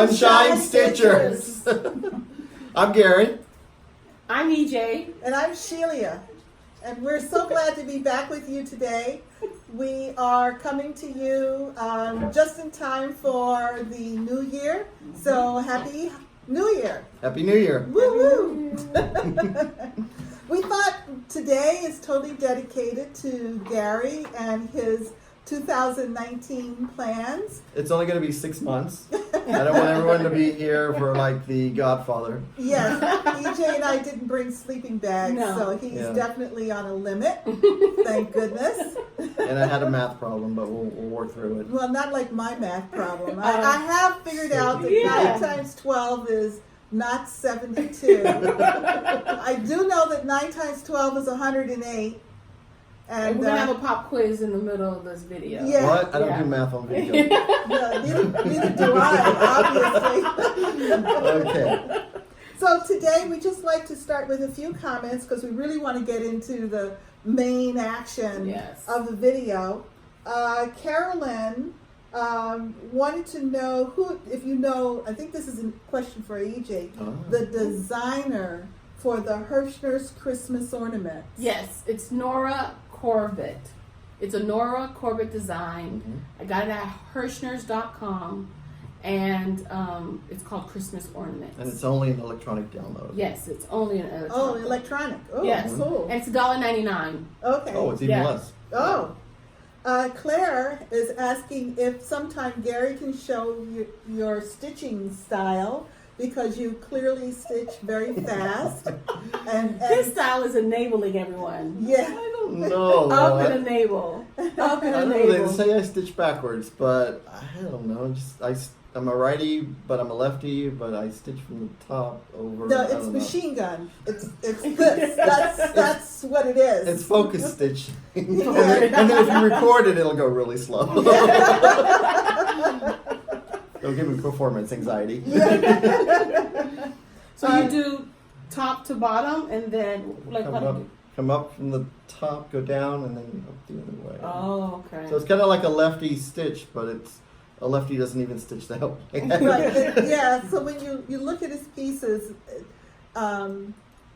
Sunshine Stitchers. I'm Gary. I'm EJ. And I'm Shelia. And we're so glad to be back with you today. We are coming to you just in time for the new year. So happy New Year. Happy New Year. Woo woo. We thought today is totally dedicated to Gary and his 2019 plans. It's only going to be 6 months. I don't want everyone to be here for like the Godfather. Yes, EJ and I didn't bring sleeping bags, No. so he's definitely on a limit. Thank goodness. And I had a math problem, but we'll work through it. Well, not like my math problem. I have figured out that 9 times 12 is not 72. I do know that 9 times 12 is 108. And we're going to have a pop quiz in the middle of this video. Yeah. What? I don't do math on video. Neither do I, obviously. Okay. So today we just like to start with a few comments because we really want to get into the main action of the video. Carolyn wanted to know who, if you know, I think this is a question for EJ, the designer for the Hirschner's Christmas ornaments. Yes, it's Nora Corbett. It's a Nora Corbett design. I got it at Hirschners.com, and it's called Christmas Ornaments. And it's only an electronic download. Yes, it's only an electronic. Oh, electronic. Oh, yes. Cool. And it's $1.99. Okay. Oh, it's even less. Oh. Claire is asking if sometime Gary can show your stitching style because you clearly stitch very fast. and His style is enabling everyone. Yeah. I don't know. Up and enable. Up and I don't know. enable. They say I stitch backwards, but I don't know. I'm a righty, but I'm a lefty, but I stitch from the top over. No, it's machine gun. It's this. That's what it is. It's focus stitch. and then if you record it, it'll go really slow. It'll give me performance anxiety. So you do top to bottom, and then like come up from the top, go down, and then up the other way. Oh, okay. So it's kind of like a lefty stitch, but a lefty doesn't even stitch that way. Yeah. So when you look at his pieces,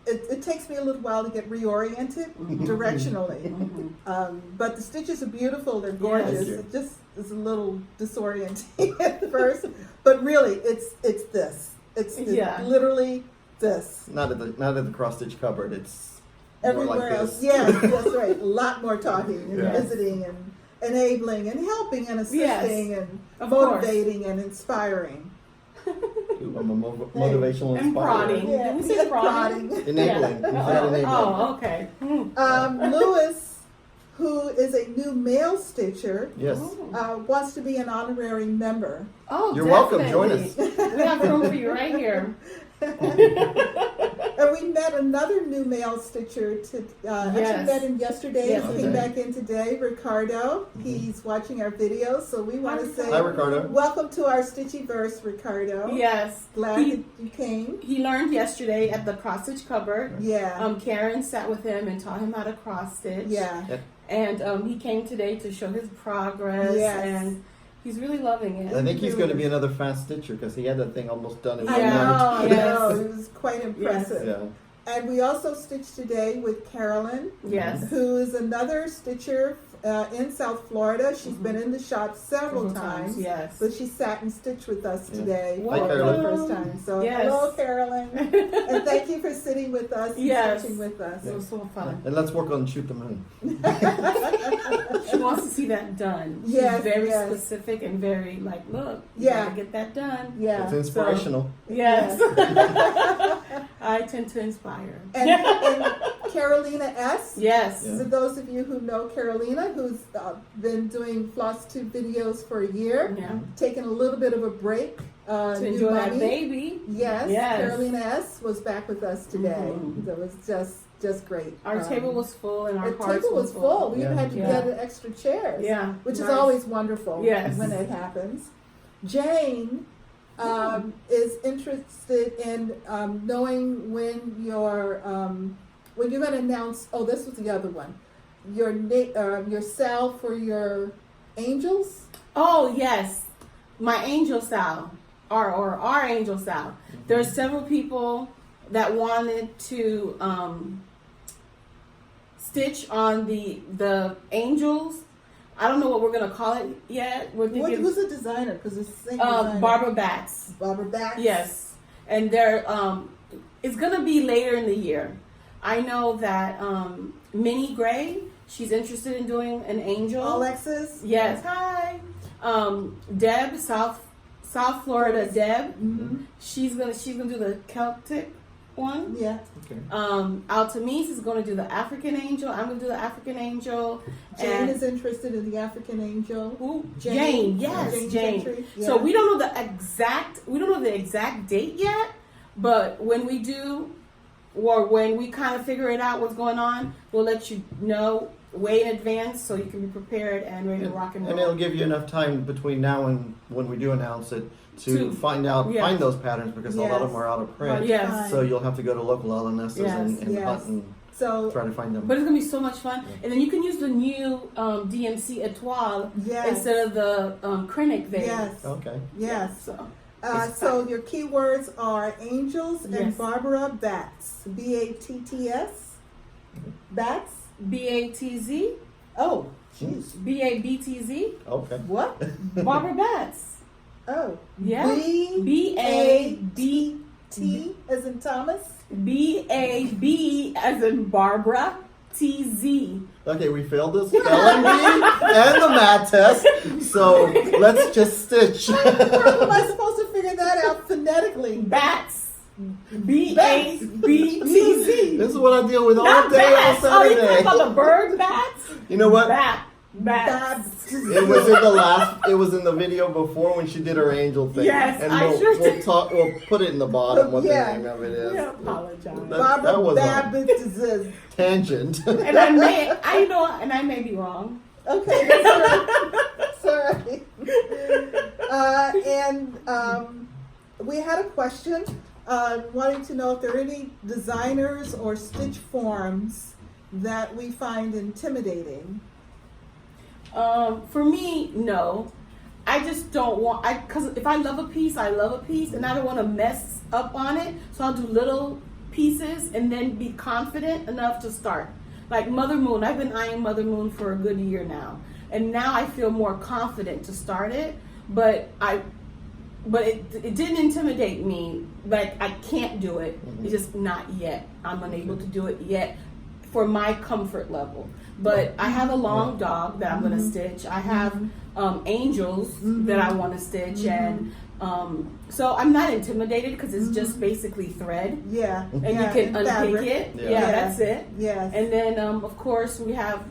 it takes me a little while to get reoriented directionally. But the stitches are beautiful. They're gorgeous. It just is a little disorienting at first, but really it's this. It's literally this. Not at the cross stitch cupboard. It's everywhere more like else. this. Yes, that's right. A lot more talking and visiting and enabling and helping and assisting and motivating and inspiring. Ooh, I'm a motivational and inspirer. prodding. Yeah. Did we say prodding? Enabling. Oh, okay. Lewis, who is a new male stitcher, Yes. wants to be an honorary member. Oh, You're welcome. Join us. We have room for you right here. And we met another new male stitcher. Actually met him yesterday. He came back in today, Ricardo. He's watching our videos, so we want to say hi, Ricardo. Welcome to our Stitchiverse, Ricardo. Yes. Glad that you came. He learned yesterday at the cross stitch cupboard. Yeah. Karen sat with him and taught him how to cross stitch. Yeah. And he came today to show his progress. Yes. And he's really loving it. I think he's going to be another fast stitcher because he had that thing almost done in 1 I month. know. It was quite impressive. Yeah. And we also stitched today with Carolyn, who is another stitcher in South Florida. She's been in the shop several times. Yes. But she sat and stitched with us today Hi, for Carolyn. the first time. So hello, Carolyn. And thank you for sitting with us and stitching with us. It was so fun. And let's work on Shoot the Moon. She wants to see that done. She's very specific and very like, look, you gotta get that done. Yeah. It's inspirational. So, yes. I tend to inspire. And Carolina S. Yes. For those of you who know Carolina, who's been doing Flosstube videos for a year, taking a little bit of a break. To enjoy that baby. Yes. Carolina S. was back with us today. That was just great. Our table was full and our table was full. We had to get extra chairs. Yeah. Which is always wonderful when it happens. Jane is interested in knowing when you're going to announce. Oh, this was the other one. Your SAL for your angels. Oh yes, my angel SAL. our Angel Sal. There are several people that wanted to stitch on the angels. I don't know what we're gonna call it yet. We're thinking, who's the designer? Because it's the same designer. Barbara Batts. Barbara Batts. Yes, and they're it's gonna be later in the year. I know that Minnie Gray, she's interested in doing an angel. Alexis. Yes. Hi. Deb, South Florida. Deb. Mm-hmm. She's gonna do the Celtic one. Yeah. Okay. Altamise is gonna do the African angel. I'm gonna do the African angel. Jane is interested in the African angel. Who? Jane. Yes, Jane. Yeah. So we don't know the exact date yet, but when we do, or when we kind of figure it out what's going on, we'll let you know way in advance so you can be prepared and ready to rock and roll. And it'll give you enough time between now and when we do announce it to find those patterns, because a lot of them are out of print. Yes. So you'll have to go to local LNSs and hunt and try to find them. But it's gonna be so much fun, and then you can use the new DMC Etoile instead of the Krennic vase. Yes. Okay. Yes. So your keywords are angels and Barbara Batts. B-A-T-T-S. Batts. B-A-T-Z. Oh, jeez. B-A-B-T-Z. Okay. What? Barbara Batts. Oh. Yeah. B-A-B-T as in Thomas. B-A-B as in Barbara. T-Z. Okay, we failed the spelling bee and the math test, so let's just stitch. How am I supposed to figure that out phonetically? Bats. B-A-B-T-Z. This is what I deal with all Not day, all bats. Oh, you Saturday. talking about the bird bats? You know what? Bats. It was in the video before when she did her angel thing. Yes, and we'll put it in the bottom what the name of it is. We apologize. That was a tangent. And I may be wrong. Okay, that's all right. Sorry. We had a question wanting to know if there are any designers or stitch forms that we find intimidating. For me, no. I just don't want, because if I love a piece, I love a piece, and I don't want to mess up on it, so I'll do little pieces and then be confident enough to start. Like Mother Moon, I've been eyeing Mother Moon for a good year now, and now I feel more confident to start it, but it didn't intimidate me, like I can't do it. It's just not yet. I'm unable to do it yet for my comfort level. But I have a long dog that I'm going to stitch. I have angels that I want to stitch, and so I'm not intimidated because it's just basically thread. Yeah, and you can unpick it. Yeah, that's it. Yes. And then of course we have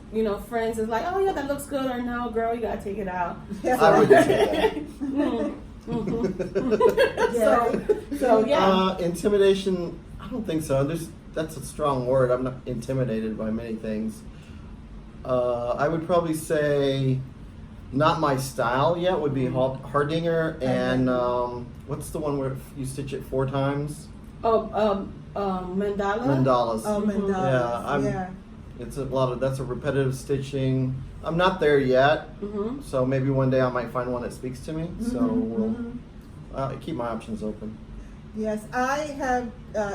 friends that's like, oh yeah, that looks good, or no, girl, you gotta take it out. Yes. I would say that. So yeah. Intimidation, I don't think so. That's a strong word. I'm not intimidated by many things. I would probably say not my style yet would be Hardinger and what's the one where you stitch it 4 times? Mandalas. Oh, mandalas. Yeah, it's that's a repetitive stitching. I'm not there yet, so maybe one day I might find one that speaks to me. So we'll keep my options open. Yes, I have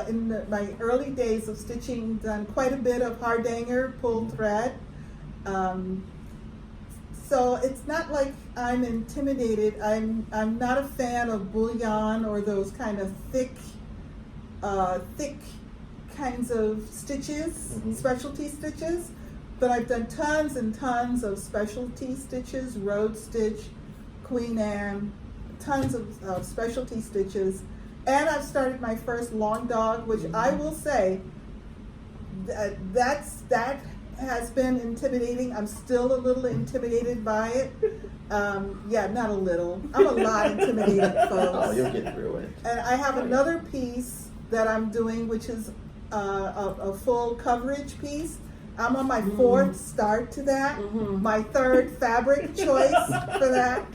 in my early days of stitching done quite a bit of Hardanger pulled thread. So it's not like I'm intimidated. I'm not a fan of bullion or those kind of thick kinds of stitches, specialty stitches. But I've done tons and tons of specialty stitches, road stitch, Queen Anne, tons of specialty stitches. And I've started my first long dog, which I will say that has been intimidating. I'm still a little intimidated by it. Not a little. I'm a lot intimidated, folks. Oh, you'll get through it. And I have another piece that I'm doing, which is a full coverage piece. I'm on my 4th start to that. My 3rd fabric choice for that.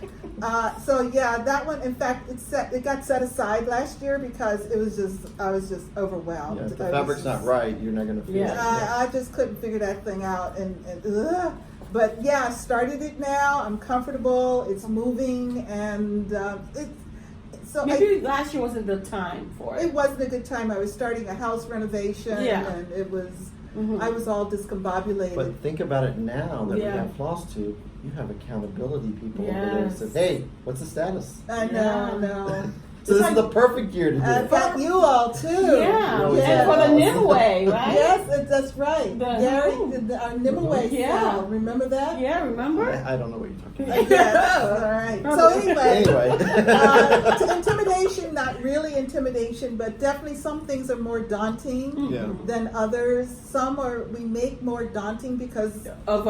That one, in fact, it got set aside last year because I was just overwhelmed. Yeah, if the fabric's not right, you're not going to feel it. I just couldn't figure that thing out, but yeah, I started it now. I'm comfortable. It's moving, and So maybe last year wasn't the time for it. It wasn't a good time. I was starting a house renovation, and it was. I was all discombobulated. But think about it now that we have Flosstube. You have accountability people over there that said, "Hey, what's the status?" I know. So this is the perfect year to do it. But you all too. And for the Nimue, right? Yes, that's right. Gary, our Nimue sale. Remember that? Yeah, remember? I don't know what you're talking about. Yes. All right. So anyway, intimidation, not really intimidation, but definitely some things are more daunting than others. Some we make more daunting because of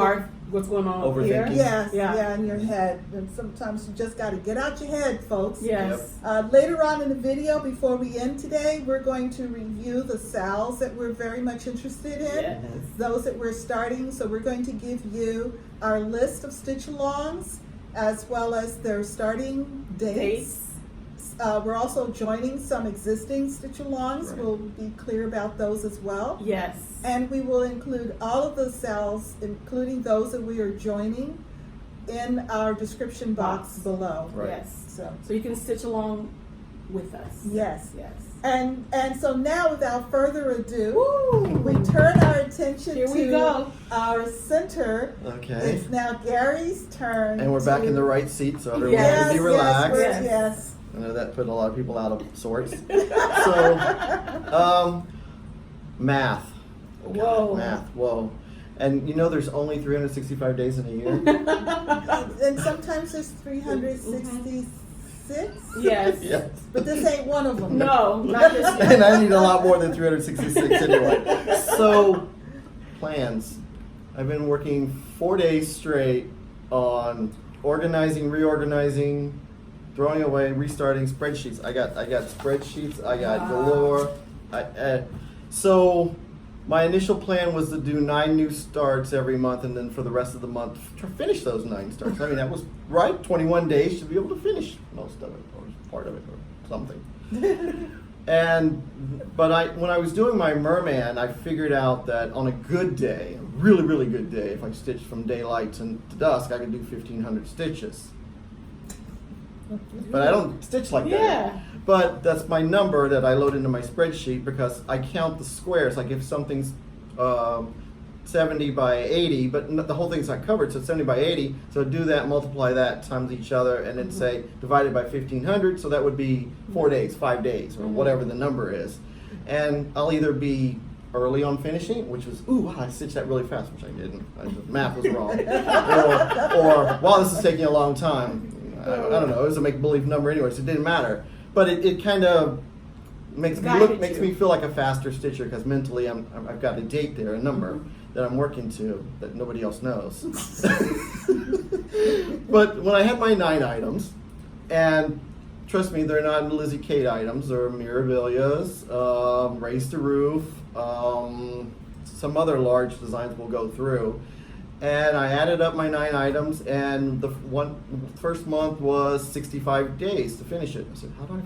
what's going on over here. Yes, in your head. And sometimes you just got to get out your head, folks. Yes. Later on in the video, before we end today, we're going to review the SALs that we're very much interested in, those that we're starting. So we're going to give you our list of stitch-alongs as well as their starting dates. We're also joining some existing stitch-alongs. We'll be clear about those as well. Yes. And we will include all of the SALs, including those that we are joining, in our description box below. Yes. So you can stitch along with us. Yes. And so now, without further ado, we turn our attention to our center. Okay. It's now Gary's turn. And we're back in the right seat, so everyone can be relaxed. Yes. I know that put a lot of people out of sorts. So, math. Whoa. And there's only 365 days in a year. And sometimes there's 366. Yes. But this ain't one of them. No, not this year. And I need a lot more than 366 anyway. So, plans. I've been working 4 days straight on organizing, reorganizing, throwing away, restarting spreadsheets. I got spreadsheets. I got galore. So my initial plan was to do 9 new starts every month, and then for the rest of the month, finish those 9 starts. I mean, that was right. 21 days to be able to finish most of it, or part of it, or something. But when I was doing my merman, I figured out that on a good day, a really, really good day, if I stitched from daylight to dusk, I could do 1,500 stitches. But I don't stitch like that. But that's my number that I load into my spreadsheet because I count the squares. Like if something's 70 by 80, but the whole thing's not covered, so it's 70 by 80. So do that, multiply that times each other, and then say divided by 1,500. So that would be 4 days, 5 days, or whatever the number is. And I'll either be early on finishing, which was, I stitched that really fast, which I didn't. The math was wrong. or wow, this is taking a long time. I don't know. It was a make-believe number anyway, so it didn't matter. But it kind of makes me feel like a faster stitcher because mentally I've got a date there, a number that I'm working to that nobody else knows. But when I had my 9 items, and trust me, they're not Lizzie Kate items. They're Mirabilias, Raise the Roof, some other large designs we'll go through. And I added up my 9 items, and the first month was 65 days to finish it. I said, how do I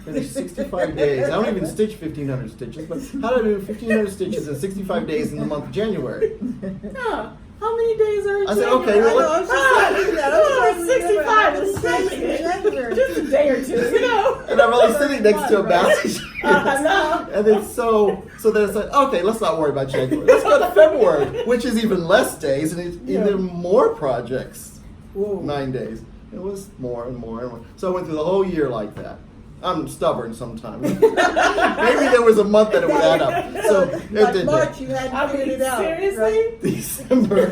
finish 65 days? I don't even stitch 1,500 stitches, but how do I do 1,500 stitches in 65 days in the month of January? How many days are in I said, okay, well, let's 65 is January. Just a day or two, And I'm only sitting next to a balance. No. And then so then it's like, okay, let's not worry about January. Let's go to February, which is even less days and it's even more projects. 9 days. It was more and more and more. So I went through the whole year like that. I'm stubborn sometimes. Maybe there was a month that it would add up. So it did March, you hadn't figured it out. Seriously? Right? December.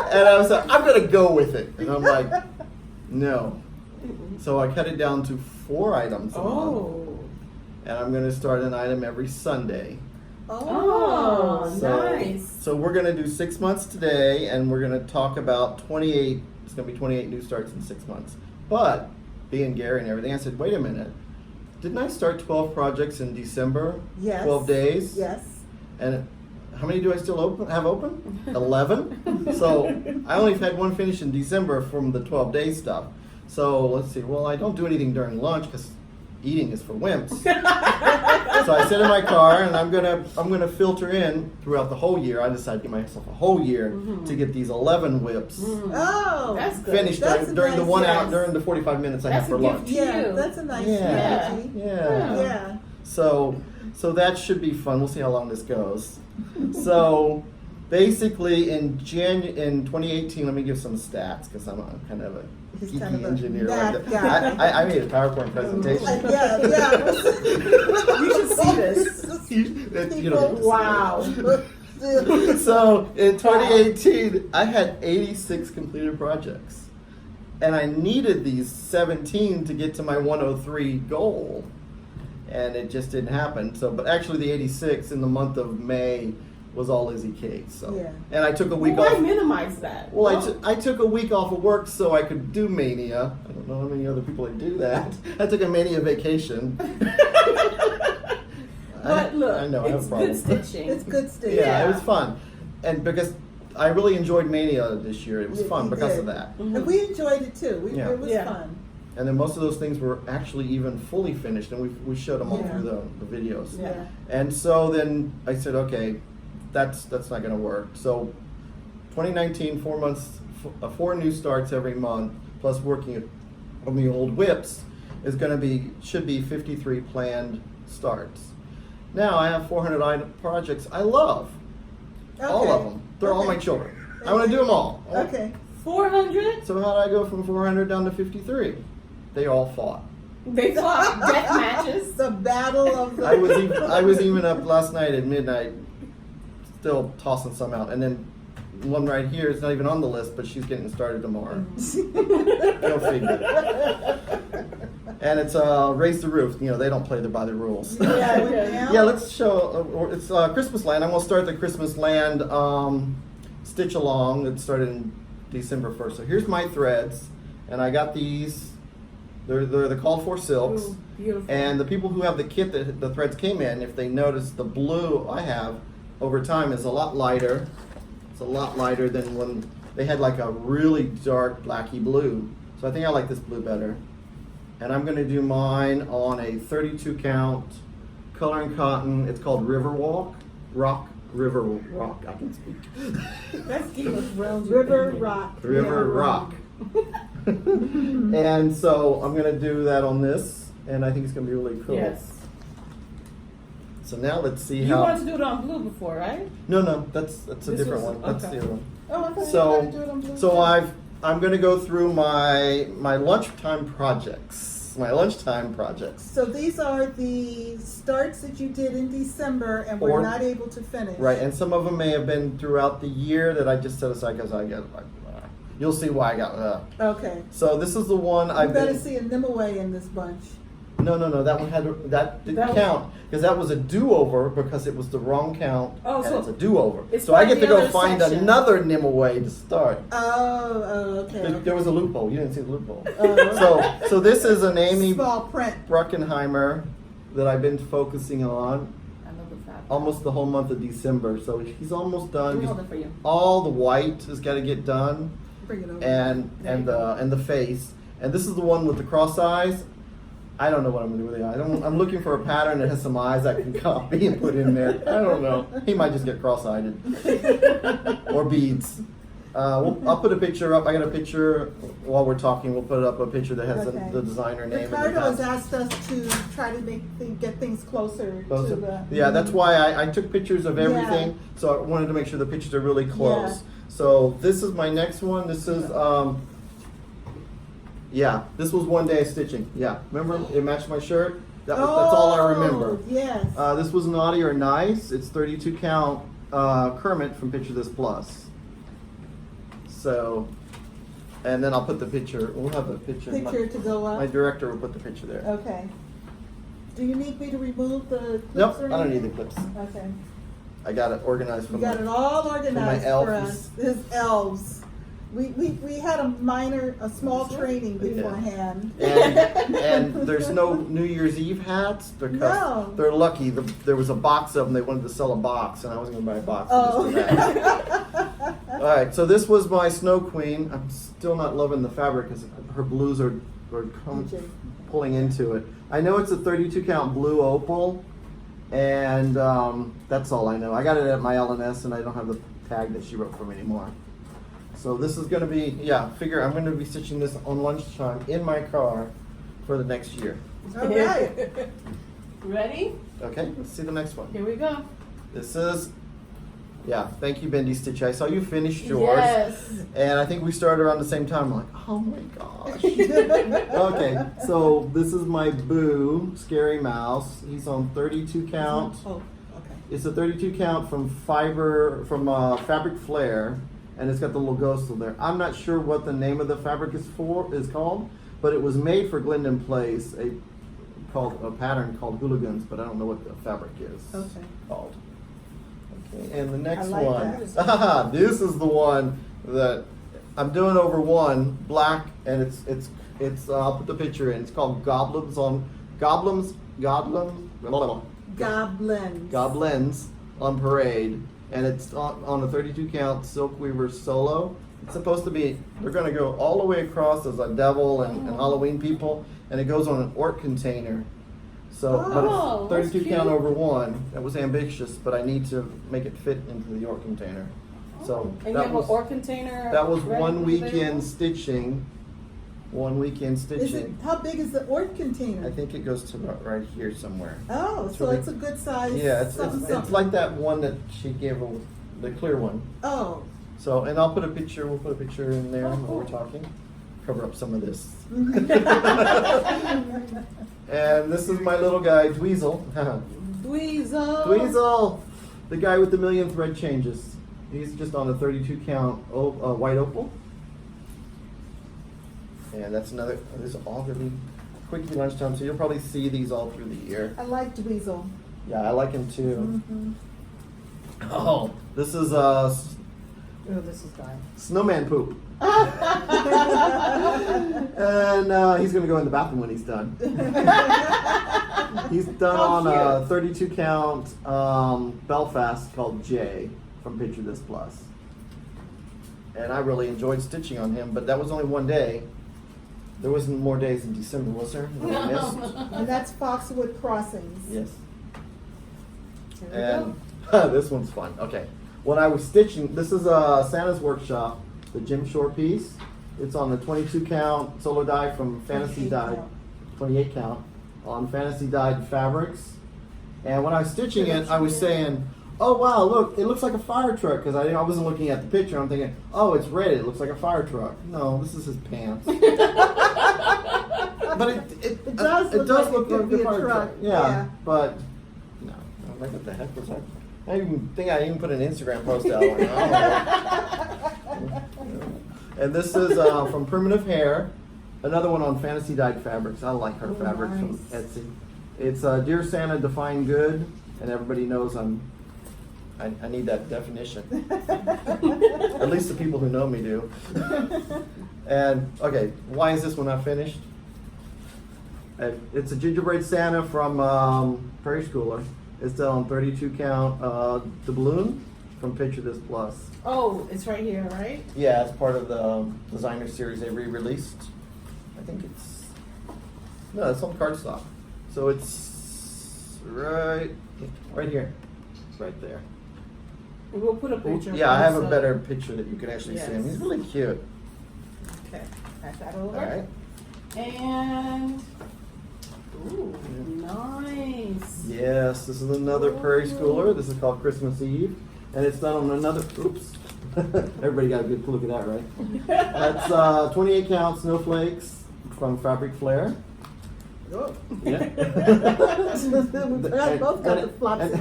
And I was like, I'm going to go with it. And I'm like, no. So I cut it down to 4 items a month. And I'm going to start an item every Sunday. Nice. So we're going to do 6 months today, and we're going to talk about 28. It's going to be 28 new starts in 6 months. But being Gary and everything, I said, wait a minute. Didn't I start 12 projects in December? Yes. 12 days? Yes. And how many do I still have open? 11? So I only had 1 finish in December from the 12-day stuff. So let's see. Well, I don't do anything during lunch because eating is for wimps. So I sit in my car and I'm gonna filter in throughout the whole year. I decided to give myself a whole year to get these 11 whips Oh, That's good. finished That's a during the nice 1 hour gift. during the 45 minutes I have That's for a gift lunch. to yeah, you. that's a nice Yeah. strategy. Yeah. Yeah. So that should be fun. We'll see how long this goes. So basically in 2018, let me give some stats because I'm kind of a He's geeky kind of a engineer. nerd guy. I made a PowerPoint presentation. Yeah. You should see this. You don't get to see Wow. it. So in 2018, I had 86 completed projects. And I needed these 17 to get to my 103 goal. And it just didn't happen. So, but actually the 86 in the month of May was all Lizzie Kate. So, Yeah. and I took a week Why off. minimize that? Well, I took a week off of work so I could do Mania. I don't know how many other people that do that. I took a Mania vacation. But look, I know, I have it's a problem. good stitching. It's good stuff. Yeah, it was fun. And because I really enjoyed Mania this year, it was Yeah, fun you because did. of that. And we enjoyed it too. Yeah. It was Yeah. fun. And then most of those things were actually even fully finished, and we showed them all Yeah. through the videos. Yeah. And so then I said, okay, that's not going to work. So 2019, 4 months, 4 new starts every month, plus working on the old whips, is going to should be 53 planned starts. Now I have 400 projects I love, all of them. They're all my Okay. children. I want to do them all. Okay. 400? So how did I go from 400 down to 53? They all fought. They fought death matches. The battle of the. I was even up last night at midnight, still tossing some out, and then one right here is not even on the list, but she's getting started tomorrow. Go figure. And it's Raise the Roof. You know, they don't play by the rules. Yeah, Okay. Yeah, let's show. It's Christmasland. I'm gonna start the Christmasland stitch along. It started in December 1st. So here's my threads, and I got these. They're the called for silks. Ooh, beautiful. And the people who have the kit that the threads came in, if they notice, the blue I have over time is a lot lighter. It's a lot lighter than when they had like a really dark blacky blue. So I think I like this blue better. And I'm gonna do mine on a 32 count color and cotton. It's called River Rock. I can speak. That's Game of Thrones. River Rock. River Rock. And so I'm gonna do that on this, and I think it's gonna be really cool. Yes. So now let's see You how. wanted to do it on blue before, right? No, that's a This different was- one. That's okay. the other one. Oh, I thought you were gonna do it on So blue so too. I'm gonna go through my lunchtime projects. So these are the starts that you did in December and were Or- not able to finish. Right, and some of them may have been throughout the year that I just set aside because I got. You'll see why I got. Okay. So this is the one You I've better been. see a Nimue in this bunch. No, that one that didn't That was- count because that was a do-over because it was the wrong count. Oh, and so it's a do-over. it's So I part get of to the go other find section. another Nimue to start. Okay. There was a loophole. You didn't see the loophole. Oh. So this is an Amy Small print. Bruckenheimer that I've been focusing on I love the fabric. almost the whole month of December. So he's almost Let done. me hold it for you. All the white has got to get done, Bring it over. and the face. And this is the one with the cross eyes. I don't know what I'm gonna do with the eye. I'm looking for a pattern that has some eyes I can copy and put in there. I don't know. He might just get cross-eyed or beads. I'll put a picture up. I got a picture while we're talking. We'll put up a picture that has Okay. the designer name. and the Ricardo has pattern. asked us to try to get things closer to the. Yeah, that's why I took pictures of everything. Yeah. So I wanted to make sure the pictures are really close. Yeah. So this is my next one. This is this was one day of stitching. Yeah, remember it matched my shirt. That's all I remember. Yes. This was Naughty or Nice. It's 32 count Kermit from Picture This Plus. So, and then I'll put the picture. We'll have a picture. Picture to go up. My director will put the picture there. Okay. Do you need me to remove the clips Nope, or I don't need the anything? clips. Okay. I got it organized You from got it all organized for elves. us. His elves. We had a small training Yeah. beforehand. And there's no New Year's Eve hats because No. they're lucky. There was a box of them. They wanted to sell a box, and I wasn't going to buy a box. Oh. Just a hat. All right, so this was my Snow Queen. I'm still not loving the fabric because her blues are pulling into it. I know it's a 32 count blue opal, and that's all I know. I got it at my LNS, and I don't have the tag that she wrote for me anymore. So this is going to be, I'm going to be stitching this on lunchtime in my car for the next year. All right. Ready? Okay, let's see the next one. Here we go. This is, thank you, Bendy Stitch. I saw you finish yours. Yes. And I think we started around the same time. I'm like, oh my gosh. Okay, so this is my Boo, Scary Mouse. He's on 32 count. Oh, okay. It's a 32 count from Fabric Flare, and it's got the little ghost there. I'm not sure what the name of the fabric is called, but it was made for Glendon Place, a pattern called Hooligans, but I don't know what the fabric is called. Okay, and the next I like one. This is the one that I'm doing over one black, and it's I'll put the picture in. It's called Goblins on Parade, and it's on a 32 count Silk Weaver Solo. It's supposed to be, they're going to go all the way across as a devil and Halloween people, and it goes on an Orc container. So, but it's 32 count over one. That was ambitious, but I need to make it fit into the Orc container. So and you have an Orc container. That was 1 weekend stitching. 1 weekend stitching. How big is the Orc container? I think it goes to about right here somewhere. Oh, so it's a good size. Yeah, it's like that one that she gave, the clear one. Oh. So, and I'll put a picture. We'll put a picture in there while we're talking. Cover up some of this. And this is my little guy, Dweezil. Dweezil, the guy with the million thread changes. He's just on a 32 count white opal. And that's another. This is all gonna be quickie lunchtime, so you'll probably see these all through the year. I like Dweezil. Yeah, I like him too. Mm-hmm. Oh, this is this is dying. Snowman poop. And he's gonna go in the bathroom when he's done. He's done on a 32 count Belfast called J from Picture This Plus. And I really enjoyed stitching on him, but that was only one day. There wasn't more days in December, was there? That I missed? And that's Foxwood Crossings. Yes. There we And this one's fun. Okay. When I was stitching, this is Santa's Workshop, the Jim Shore piece. It's on the 22 count solo die from Fantasy Dyed, 28 count, on Fantasy Dyed fabrics. And when I was stitching it, I was saying, oh wow, look, it looks like a fire truck, because I wasn't looking at the picture. I'm thinking, oh, it's red, it looks like a fire truck. No, this is his pants. But it does look like a fire truck. Yeah, but no, I'm like, what the heck was that? I even think I even put an Instagram post out. Like, oh. And this is from Primitive Hair, another one on Fantasy Dyed fabrics. I like her fabrics from Etsy. It's Dear Santa, Define Good, and everybody knows I need that definition. At least the people who know me do. And okay, why is this one not finished? It's a gingerbread Santa from Prairie Schooler. It's done on 32 count doubloon from Picture This Plus. Oh, it's right here, right? Yeah, it's part of the designer series they re-released. I think it's on cardstock. So it's right here, right there. We'll put a picture. Yeah, I have a better picture that you can actually see him. He's really cute. Okay, pass that over. All right. And ooh, nice. Yes, this is another Prairie Schooler. This is called Christmas Eve, and it's done on another. Oops. Everybody got a good look at that, right? That's 28 count snowflakes from Fabric Flare. Oh. Yeah. Both got the flops.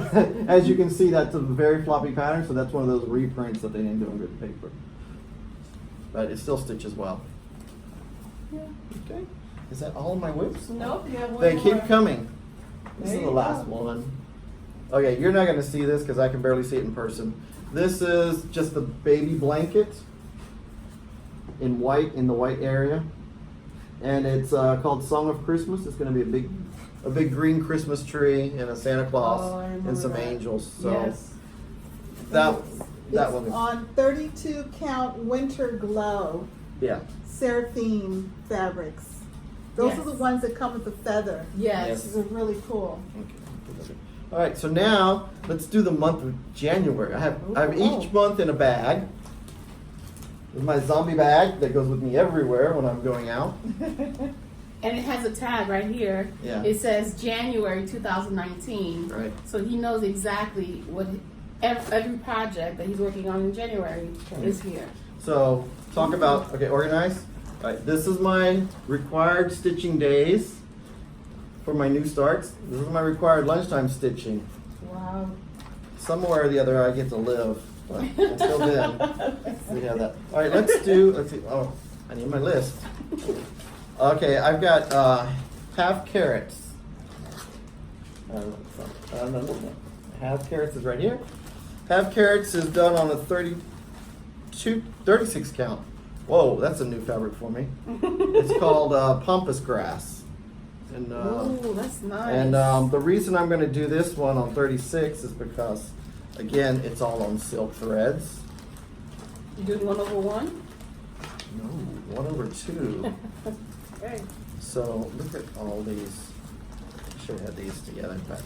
As you can see, that's a very floppy pattern, so that's one of those reprints that they didn't do on good paper. But it still stitches well. Yeah. Okay. Is that all of my whips? Nope, you have one They more. keep coming. This There is the you last go. one. Okay, you're not going to see this because I can barely see it in person. This is just the baby blanket in white, in the white area. And it's called Song of Christmas. It's going to be a big green Christmas tree and a Santa Claus and some angels. So yes. that It's one is, on 32 count Winter Glow yeah. Seraphine fabrics. Those Yes. are the ones that come with the feather. Yes. These are really cool. Okay. All right, so now let's do the month of January. I have each month in a bag. This is my zombie bag that goes with me everywhere when I'm going out. And it has a tag right here. Yeah. It says January 2019. Right. So he knows exactly what every project that he's working on in January is here. So talk about, okay, organize. All right, this is my required stitching days for my new starts. This is my required lunchtime stitching. Wow. Somewhere or the other I get to live, but until then, we have that. All right, let's see, oh, I need my list. Okay, I've got half carrots. No. Half carrots is right here. Half carrots is done on a 36 count. Whoa, that's a new fabric for me. It's called pampas grass. And, oh, that's nice. And the reason I'm going to do this one on 36 is because, again, it's all on silk threads. You doing 1/1? No, 1/2. Okay. So look at all these. I should have had these together, but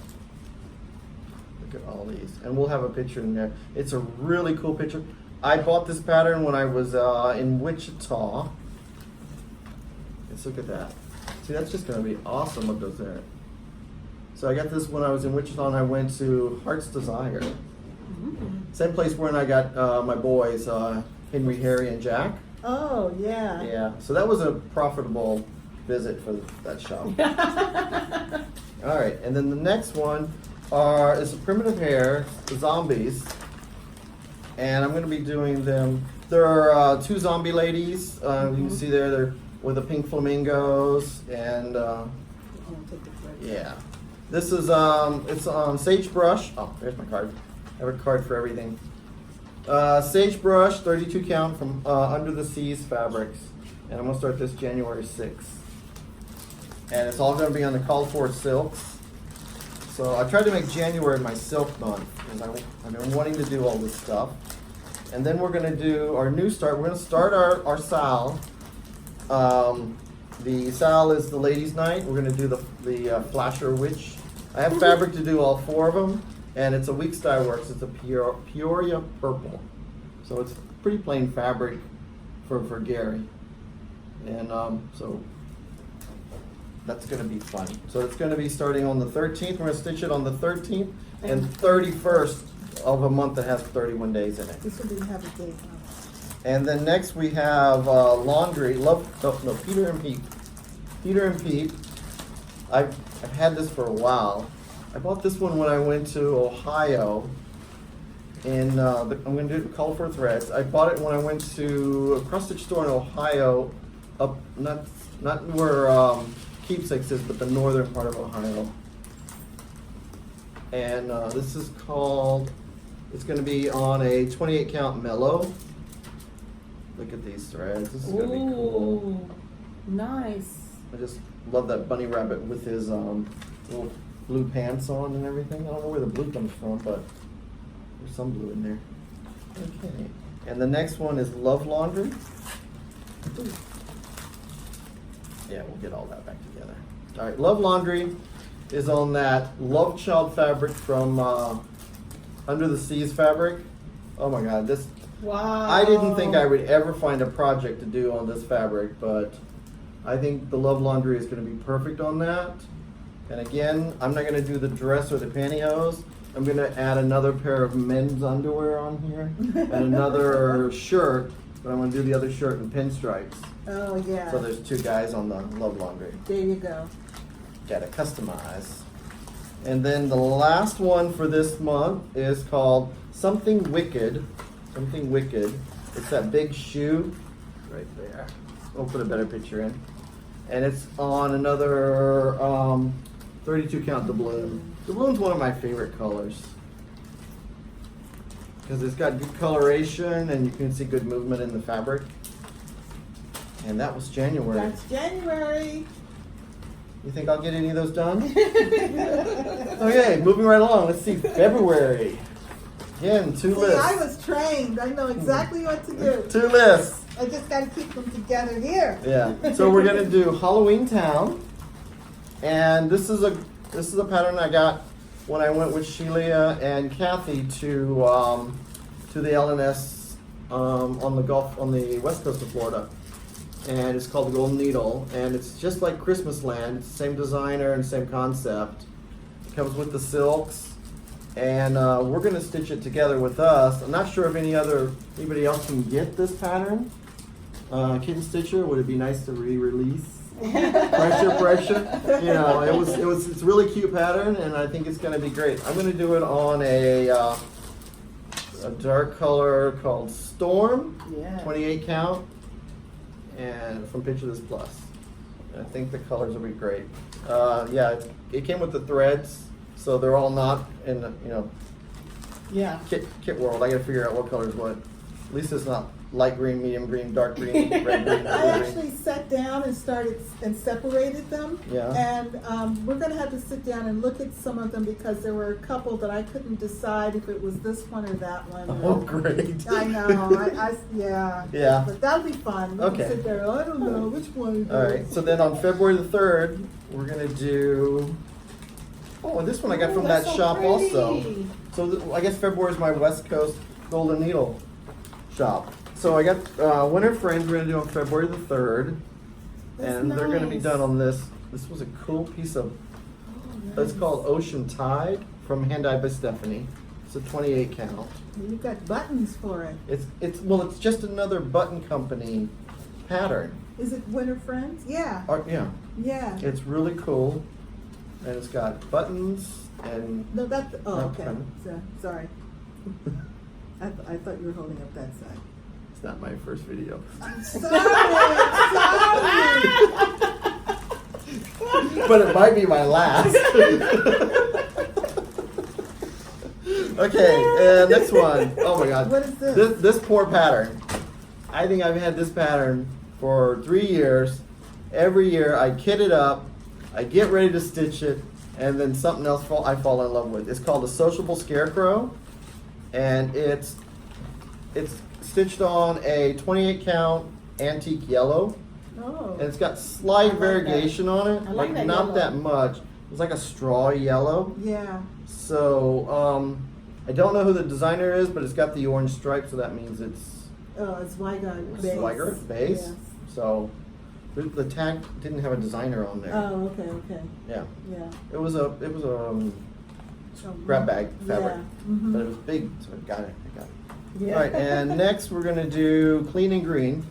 look at all these. And we'll have a picture in there. It's a really cool picture. I bought this pattern when I was in Wichita. Let's look at that. See, that's just going to be awesome what goes there. So I got this when I was in Wichita and I went to Heart's Desire. Same place where I got my boys, Henry, Harry, and Jack. Oh, yeah. Yeah, so that was a profitable visit for that shop. All right, and then the next one is a primitive hair, the zombies. And I'm going to be doing them. There are 2 zombie ladies. You can see there, they're with the pink flamingos. And yeah, this is, it's sagebrush. Oh, there's my card. I have a card for everything. Sagebrush, 32 count from Under the Seas Fabrics. And I'm going to start this January 6th. And it's all going to be on the call for silks. So I tried to make January my silk month because I've been wanting to do all this stuff. And then we're going to do our new start. We're going to start our SAL. The SAL is the Ladies' Night. We're going to do the Flasher Witch. I have fabric to do all 4 of them. And it's a Weeks Dye Works. It's a Peoria Purple. So it's pretty plain fabric for Gary. And so that's going to be fun. So it's going to be starting on the 13th. We're going to stitch it on the 13th and 31st of a month that has 31 days in it. This one didn't have a date on it. And then next we have laundry. Peter and Pete. Peter and Pete. I've had this for a while. I bought this one when I went to Ohio. And I'm going to do it color for threads. I bought it when I went to a cross stitch store in Ohio, up not where Keepsakes is, but the northern part of Ohio. And this is called. It's going to be on a 28 count mellow. Look at these threads. This is going to be cool. Nice. I just love that bunny rabbit with his little blue pants on and everything. I don't know where the blue comes from, but there's some blue in there. Okay. And the next one is Love Laundry. Yeah, we'll get all that back together. All right, Love Laundry is on that Love Child fabric from Under the Seas fabric. Oh my God, this. Wow. I didn't think I would ever find a project to do on this fabric, but I think the Love Laundry is going to be perfect on that. And again, I'm not going to do the dress or the pantyhose. I'm going to add another pair of men's underwear on here and another shirt, but I'm going to do the other shirt in pinstripes. Oh, yeah. So there's 2 guys on the Love Laundry. There you go. Gotta customize. And then the last one for this month is called Something Wicked. Something Wicked. It's that big shoe right there. We'll put a better picture in. And it's on another 32 count doubloon. Doubloon's one of my favorite colors because it's got good coloration and you can see good movement in the fabric. And that was January. That's January. You think I'll get any of those done? Okay, moving right along. Let's see, February. Again, two See, lists. I was trained. I know exactly what to do. Two lists. I just got to keep them together here. Yeah. So we're gonna do Halloween Town, and this is a pattern I got when I went with Shelia and Kathy to the LNS on the west coast of Florida, and it's called the Golden Needle, and it's just like Christmasland. It's the same designer and same concept. It comes with the silks. And we're going to stitch it together with us. I'm not sure if anybody else can get this pattern. Kitten Stitcher, would it be nice to re-release? Pressure. You know, it's a really cute pattern, and I think it's going to be great. I'm going to do it on a dark color called Storm, 28 count, and from Picture This Plus. I think the colors will be great. Yeah, it came with the threads. So they're all not in the, kit world. I gotta figure out what color is what. At least it's not light green, medium green, dark green, red green. I actually sat down and separated them. Yeah. And we're gonna have to sit down and look at some of them because there were a couple that I couldn't decide if it was this one or that one. Oh, great. I know. Yeah. Yeah. But that'll be fun. We Okay. can sit there. I don't know which one. Is All right. So then on February the 3rd, we're gonna do. Oh, and this one I got from that that's so shop pretty. also. So I guess February is my West Coast Golden Needle shop. So I got Winter Frames we're going to do on February the 3rd. That's And they're going to be nice. done on this. This was a cool piece of, it's called Ocean Tide from Hand Dyed by Stephanie. It's a 28 count. You've got buttons for it. It's just another button company pattern. Is it Winter Friends? Yeah. Yeah. Yeah. It's really cool. And it's got buttons and No, that's. Oh, No, okay. fine. So, sorry. I thought you were holding up that side. it's not my first video. I'm sorry. But it might be my last. Okay, next one. Oh my god. What is this? This poor pattern. I think I've had this pattern for 3 years. Every year I kit it up, I get ready to stitch it, and then something else I fall in love with. It's called a Sociable Scarecrow, and it's stitched on a 28 count antique yellow. Oh. And it's got slight I like variation on it, I like that not yellow. that much. It's like a straw yellow. Yeah. So I don't know who the designer is, but it's got the orange stripe, so that means it's Oh, it's Weigand base. Swigert base. Yes. So the tag didn't have a designer on there. Oh, okay. Yeah, Yeah. it was a So, grab bag fabric, Yeah. Mhm. but it was big, so I got it. Yeah. All right, and next we're gonna do Clean and Green.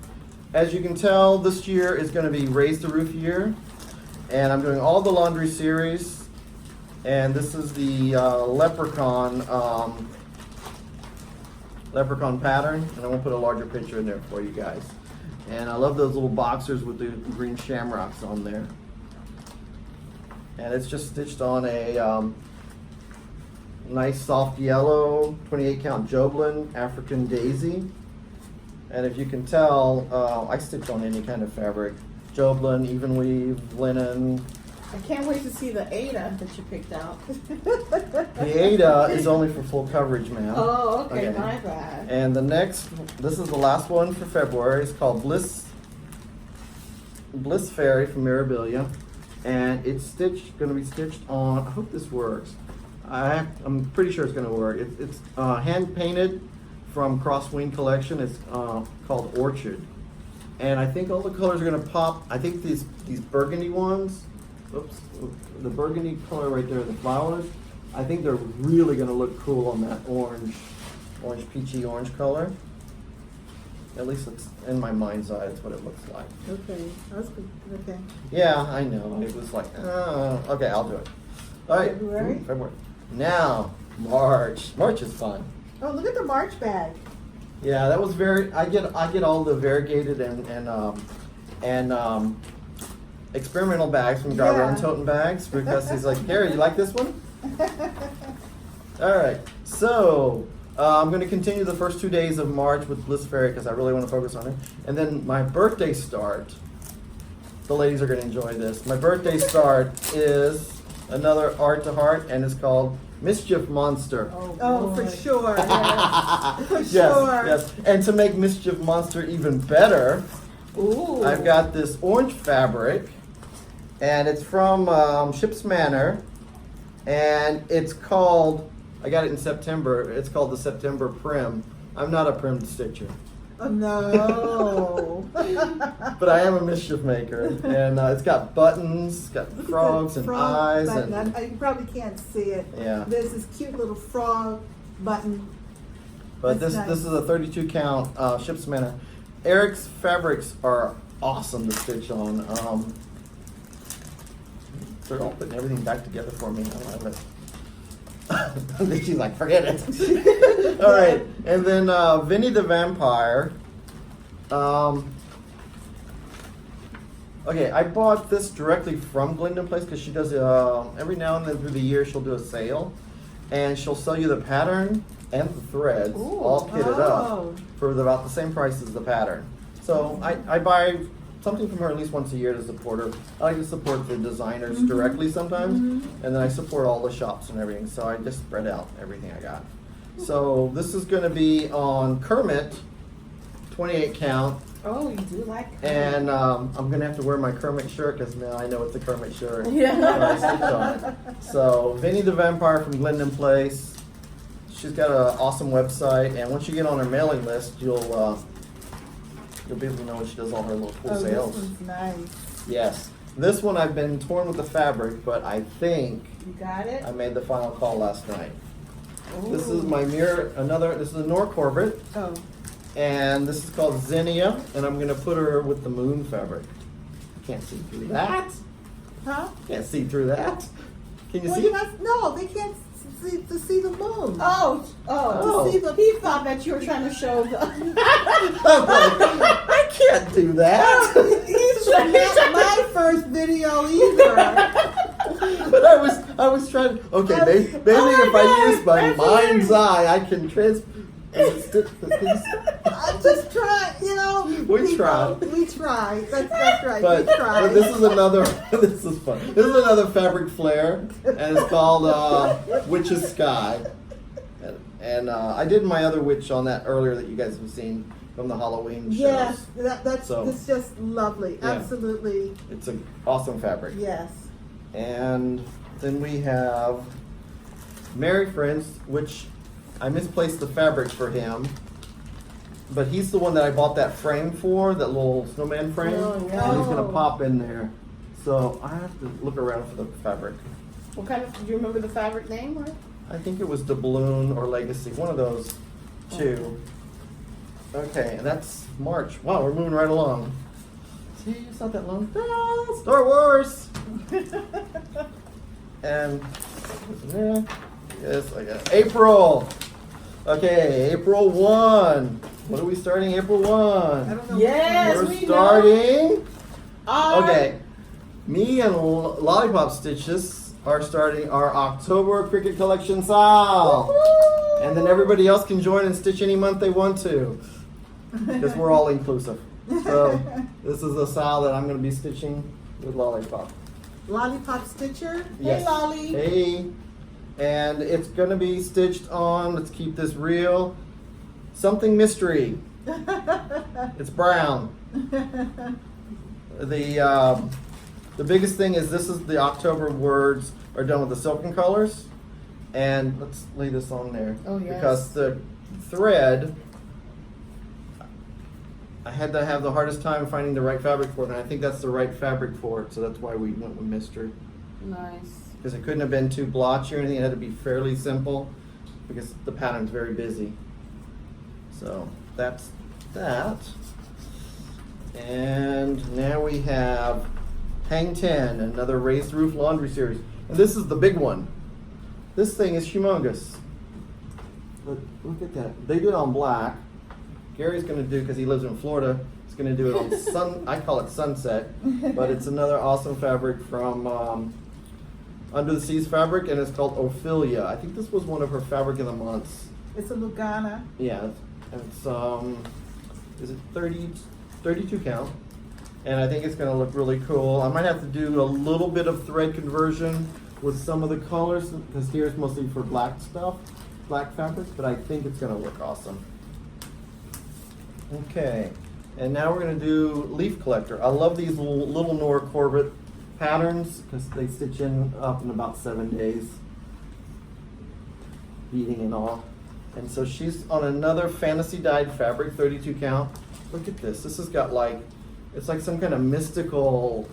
As you can tell, this year is gonna be Raise the Roof year, and I'm doing all the laundry series, and this is the leprechaun pattern, and I'm gonna put a larger picture in there for you guys. And I love those little boxers with the green shamrocks on there. And it's just stitched on a nice soft yellow 28 count Joblin African daisy. And if you can tell, I stitch on any kind of fabric. Joblin, even weave, linen. I can't wait to see the Ada that you picked out. The Ada is only for full coverage, ma'am. Oh, okay, Okay. my bad. And the next, this is the last one for February. It's called Bliss Fairy from Mirabilia. And it's gonna be stitched on, I hope this works. I'm pretty sure it's gonna work. It's hand painted from Crosswing Collection. It's called Orchard. And I think all the colors are gonna pop. I think these burgundy ones, the burgundy color right there, the flowers, I think they're really gonna look cool on that orange peachy orange color. At least it's in my mind's eye, it's what it looks like. Okay. That's good. Okay. Yeah, I know. It was like, okay, I'll do it. All right. February? February. Now, March. March is fun. Oh, look at the March bag. Yeah, that was I get all the variegated and experimental bags from Garber and Yeah. Toten Bags because he's like, Gary, you like this one? All right. So I'm going to continue the first 2 days of March with Bliss Fairy because I really want to focus on it. And then my birthday start. The ladies are going to enjoy this. My birthday start is another Art to Heart, and it's called Mischief Monster. Oh, for sure. For Yes, sure. yes. And to make Mischief Monster even better, Ooh. I've got this orange fabric, and it's from Ship's Manor, and it's called, I got it in September, it's called the September Prim. I'm not a prim stitcher, Oh, no. but I am a mischief maker, and it's got buttons, it's got Look at frogs the and frog eyes, button. and You probably can't see it. yeah. There's this cute little frog button. But That's this nice. this is a 32 count Ship's Manor. Eric's fabrics are awesome to stitch on. They're all putting everything back together for me. I love it. And then she's like, forget it. All right, and then Vinny the Vampire. Okay, I bought this directly from Glendon Place because she does every now and then through the year she'll do a sale, and she'll sell you the pattern and the threads all kitted up for about the same price as the pattern. So I buy something from her at least once a year to support her. I like to support the designers directly sometimes, and then I support all the shops and everything. So I just spread out everything I got. So this is going to be on Kermit, 28 count. Oh, you do like Kermit. And I'm going to have to wear my Kermit shirt because now I know it's a Kermit shirt. Yeah. when I stitch on it. So Vinny the Vampire from Glendon Place. She's got an awesome website, and once you get on her mailing list, you'll be able to know when she does all her little cool sales. This one's nice. Yes. This one I've been torn with the fabric, but I think You got it? I made the final call last night. This is Ooh. my mirror, this is a Nor Corbett, Oh. and this is called Zinnia, and I'm gonna put her with the moon fabric. Can't see through that. Huh? Can't see through that. Can you Well, see you it? have, no, they can't see to see the moon. Oh, Oh. to see the. He thought that you were trying to show the. I can't do that. He's trying Not my first video either. But I was trying. Okay, maybe Oh if my I God, use my that's mind's hilarious. eye, I can I'm just trying, you know. We people, try. We try. That's right. But, we try. but this is another. This is fun. This is another fabric flare, and it's called Witch's Sky. And I did my other witch on that earlier that you guys have seen from the Halloween shows. Yes, that's So- it's just lovely. Yeah. Absolutely. It's an awesome fabric. Yes. And then we have Merry Friends, which I misplaced the fabric for him. But he's the one that I bought that frame for, that little snowman frame. Oh, yeah. And he's going Oh. to pop in there. So I have to look around for the fabric. What kind of? Do you remember the fabric name? Or? I think it was Doubloon or Legacy, one of those two. Okay, and that's March. Wow, we're moving right along. See, it's not that long. Ah, Star Wars! And, yes, I got April. Okay, April 1. What are we starting April 1? I don't know. Yes, We're we starting. Know. Okay, me and Lollipop Stitches are starting our October Cricket Collection SAL. And then everybody else can join and stitch any month they want to. Because we're all inclusive. So this is a SAL that I'm going to be stitching with Lollipop. Lollipop Stitcher. Yes. Hey, Lolly. Hey. And it's going to be stitched on, let's keep this real, something mystery. It's brown. The biggest thing is this is the October words are done with the silken colors. And let's lay this on there. Oh, yes. Because the thread, I had to have the hardest time finding the right fabric for it, and I think that's the right fabric for it, so that's why we went with mystery. Nice. Because it couldn't have been too blotchy or anything, it had to be fairly simple, because the pattern's very busy. So that's that. And now we have Hang 10, another raised roof laundry series. And this is the big one. This thing is humongous. Look at that. They did it on black. Gary's going to do, because he lives in Florida, he's going to do it on I call it sunset, but it's another awesome fabric from Under the Seas fabric, and it's called Ophelia. I think this was one of her fabric of the months. It's a Lugana. Yeah, and it's is it 32 count, and I think it's going to look really cool. I might have to do a little bit of thread conversion with some of the colors, because here's mostly for black stuff, black fabrics, but I think it's gonna look awesome. Okay, and now we're gonna do leaf collector. I love these little Nora Corbett patterns because they stitch in up in about 7 days, beading and all. And so she's on another fantasy dyed fabric, 32 count. Look at this. This has got like, it's like some kind of mystical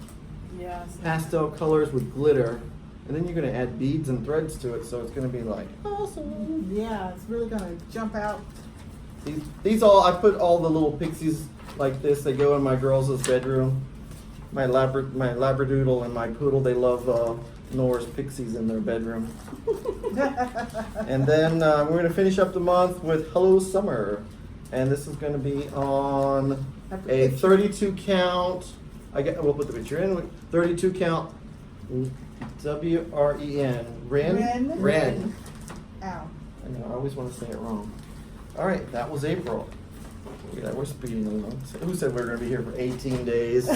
pastel colors with glitter. And then you're going to add beads and threads to it, so it's going to be like awesome. Yeah, it's really going to jump out. These all, I put all the little pixies like this. They go in my girls' bedroom. My Labradoodle and my poodle, they love Nora's pixies in their bedroom. And then we're going to finish up the month with Hello Summer. And this is going to be on a 32 count. We'll put the picture in. 32 count W-R-E-N. Ren. Ow. I know, I always want to say it wrong. All right, that was April. Yeah, we're speeding along. Who said we were going to be here for 18 days?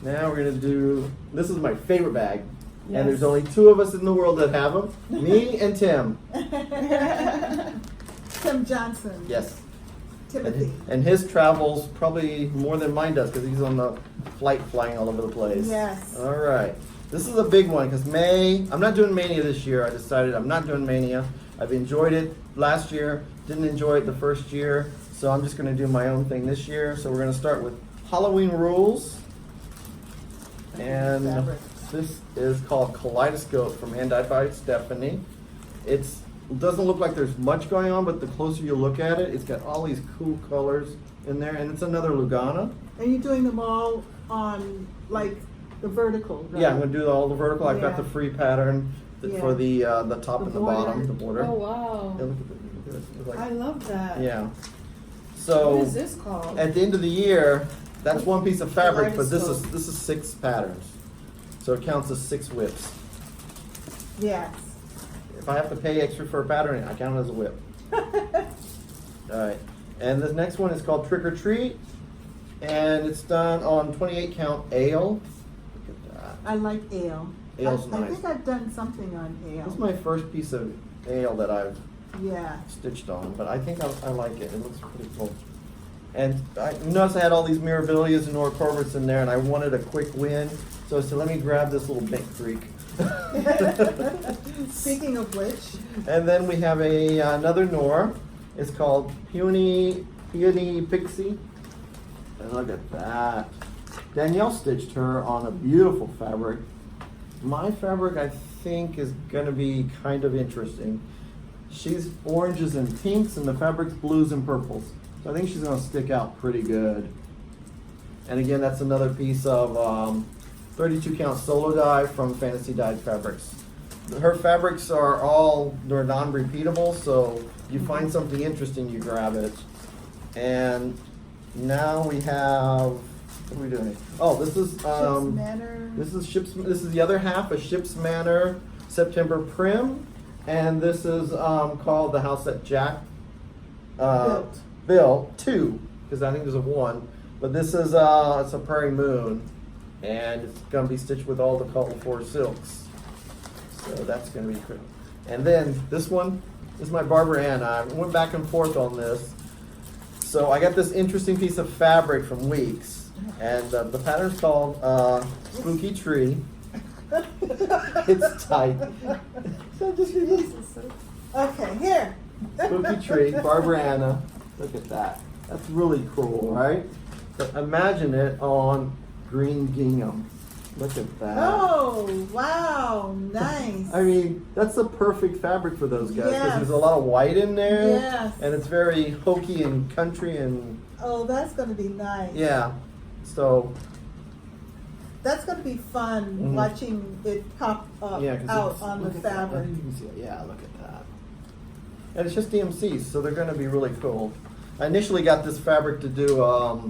Now we're going to do, this is my favorite bag. Yes. And there's only 2 of us in the world that have them. Me and Tim. Tim Johnson. Yes. Timothy. And his travels probably more than mine does because he's on the flight flying all over the place. Yes. All right. This is a big one because I'm not doing Mania this year. I decided I'm not doing Mania. I've enjoyed it last year, didn't enjoy it the first year, so I'm just going to do my own thing this year. So we're going to start with Halloween Rules. And this is called Kaleidoscope from Hand Dyed by Stephanie. It doesn't look like there's much going on, but the closer you look at it, it's got all these cool colors in there, and it's another Lugana. Are you doing them all on like the vertical? Right? Yeah, I'm going to do all the vertical. I've got the free pattern for the top and the bottom, the border. Oh wow! Yeah, look at this. It's like, I love that. Yeah. So what is this called? At the end of the year, that's one piece of fabric, but this is 6 patterns, so it counts as 6 whips. Yes. If I have to pay extra for a pattern, I count it as a whip. All right, and this next one is called Trick or Treat, and it's done on 28 count ale. Look at that. I like ale. Ale's nice. I think I've done something on ale. This is my first piece of ale that I've Yeah. stitched on, but I think I like it. It looks pretty cool. And I noticed I had all these Mirabilias and Nora Corbett's in there, and I wanted a quick win, so I said, let me grab this little big freak. Speaking of which. And then we have another Nora. It's called Peony Pixie. And look at that. Danielle stitched her on a beautiful fabric. My fabric, I think, is going to be kind of interesting. She's oranges and pinks, and the fabric's blues and purples. So I think she's going to stick out pretty good. And again, that's another piece of 32 count solo dye from Fantasy Dyed Fabrics. Her fabrics are they're non-repeatable, so you find something interesting, you grab it. And now we have, what are we doing? Oh, this is Ships Manor. This is the other half of Ships Manor September Prim, and this is called the house that Jack built 2, because I think there's a 1. But this is it's a Prairie Moon, and it's gonna be stitched with all the Color 4 silks. So that's gonna be cool. And then this one, this is my Barbara Ann. I went back and forth on this. So I got this interesting piece of fabric from Weeks. And the pattern's called Spooky Tree. It's tight. Okay, here. Spooky Tree, Barbara Anna. Look at that. That's really cool, right? But imagine it on green gingham. Look at that. Oh, wow, nice. I mean, that's the perfect fabric for those guys because Yes. there's a lot of white in there. Yes. And it's very hokey and country and Oh, that's going to be nice. yeah. So That's going to be fun watching it pop up out on the fabric. You can see it. Yeah, look at that. And it's just DMCs, so they're going to be really cool. I initially got this fabric to do a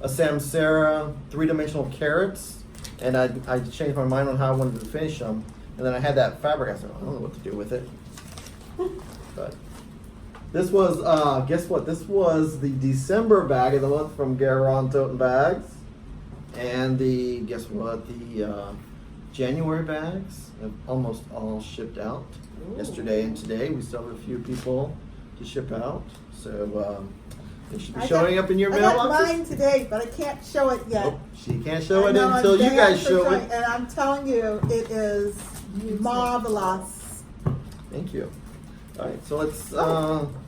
Samsara 3-dimensional carrots, and I changed my mind on how I wanted to finish them. And then I had that fabric. I said, I don't know what to do with it. But this was, guess what? This was the December bag of the month from Garon Toten Bags. And guess what? The January bags have almost all shipped out. Yesterday and today. We still have a few people to ship out. So they should be showing up in your mailboxes. I got mine today, but I can't show it yet. Nope, she can't show it until you guys show it. And I'm telling you, it is marvelous. Thank you. All right, so let's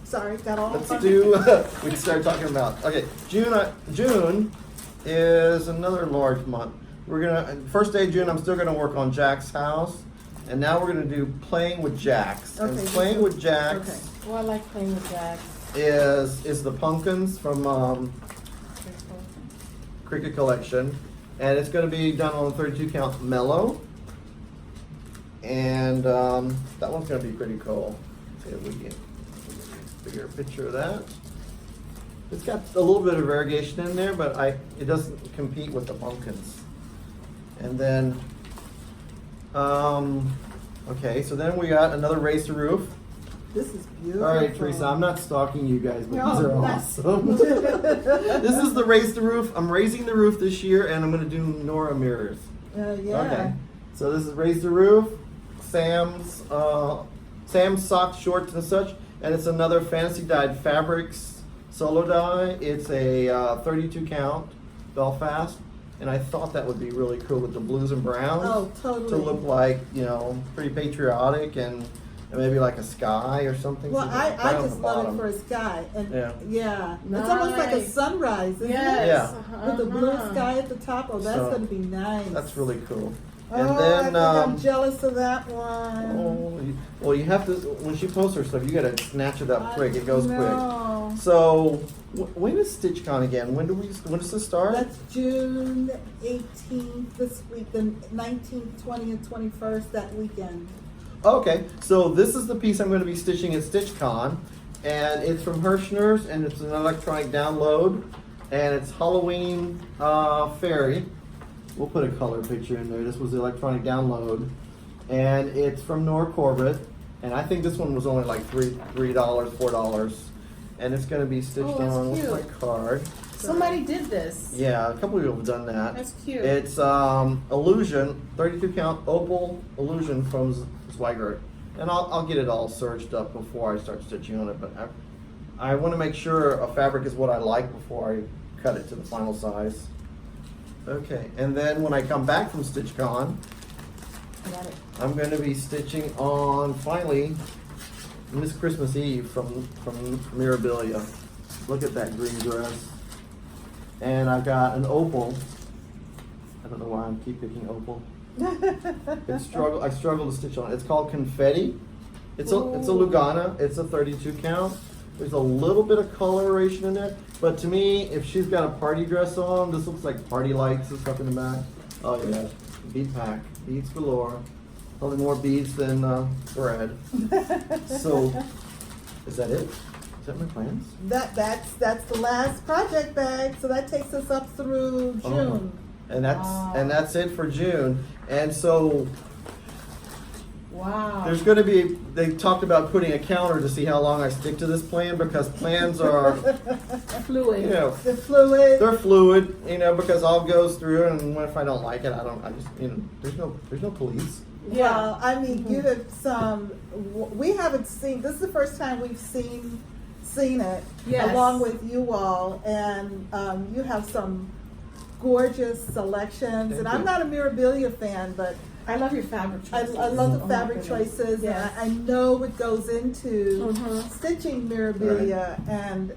sorry, got all. let's do. We can start talking about. Okay, June is another large month. We're gonna first day of June. I'm still gonna work on Jack's house, and now we're gonna do playing with Jack's. Okay, and playing with Jack's. Okay. Well, I like playing with Jack. Is the pumpkins from Cricket Collection, and it's going to be done on a 32 count mellow, and that one's going to be pretty cool. Let's see if we get a bigger picture of that. It's got a little bit of variegation in there, but it doesn't compete with the pumpkins. And then okay, so then we got another raised roof. This is beautiful. All right, Teresa, I'm not stalking you guys, but No, these are that's- awesome. This is the raise the roof. I'm raising the roof this year, and I'm going to do Nora mirrors. Yeah. Okay. So this is raise the roof, Sam's socks, shorts, and such, and it's another fantasy dyed fabrics solo dye. It's a 32 count Belfast, and I thought that would be really cool with the blues and browns. Oh, totally. To look like, pretty patriotic and maybe like a sky or something. Well, So I brown just at the love bottom. it for a sky, and Yeah. it's almost like a Nice. sunrise, isn't Yes. Yeah. it? With the blue sky at the top. Oh, that's So, going to be nice. That's really cool. Oh, And I then, think I'm jealous of that one. well, you have to, when she posts her stuff, you gotta snatch it up quick. It goes quick. No. So, when is StitchCon again? When does this start? That's June 18th this week, the 19th, 20th, 21st, that weekend. Okay, so this is the piece I'm going to be stitching at StitchCon, and it's from Hirschner's, and it's an electronic download, and it's Halloween Fairy. We'll put a color picture in there. This was the electronic download, and it's from Nora Corbett, and I think this one was only like $3, $4, and it's going to be stitched Oh, that's on with my cute. card. Somebody did this. Yeah, a couple of people have done that. That's cute. It's Illusion, 32 count opal Illusion from Zweigart. And I'll get it all serged up before I start stitching on it, but I want to make sure a fabric is what I like before I cut it to the final size. Okay, and then when I come back from StitchCon, Got it. I'm going to be stitching on, finally, Miss Christmas Eve from Mirabilia. Look at that green dress. And I've got an opal. I don't know why I keep picking opal. I struggle to stitch on it. It's called Confetti. It's a Lugana. It's a 32 count. There's a little bit of coloration in there, but to me, if she's got a party dress on, this looks like party lights and stuff in the back. Oh yeah, bead pack, beads galore. Probably more beads than thread. So, is that it? Is that my plans? That's the last project bag, so that takes us up through June. And that's it for June. And so Wow. there's going to be, they talked about putting a counter to see how long I stick to this plan, because plans are, Fluid. The fluid. they're fluid, because I'll go through, and if I don't like it, I just, there's no police. Well, I mean, you have we haven't seen, this is the first time we've seen it, Yes. along with you all, and you have some gorgeous selections. Thank And I'm you. not a Mirabilia fan, but I love your fabric I choices. love the Oh my fabric goodness. choices, Yes. and I know what goes into Mhm. stitching Mirabilia, and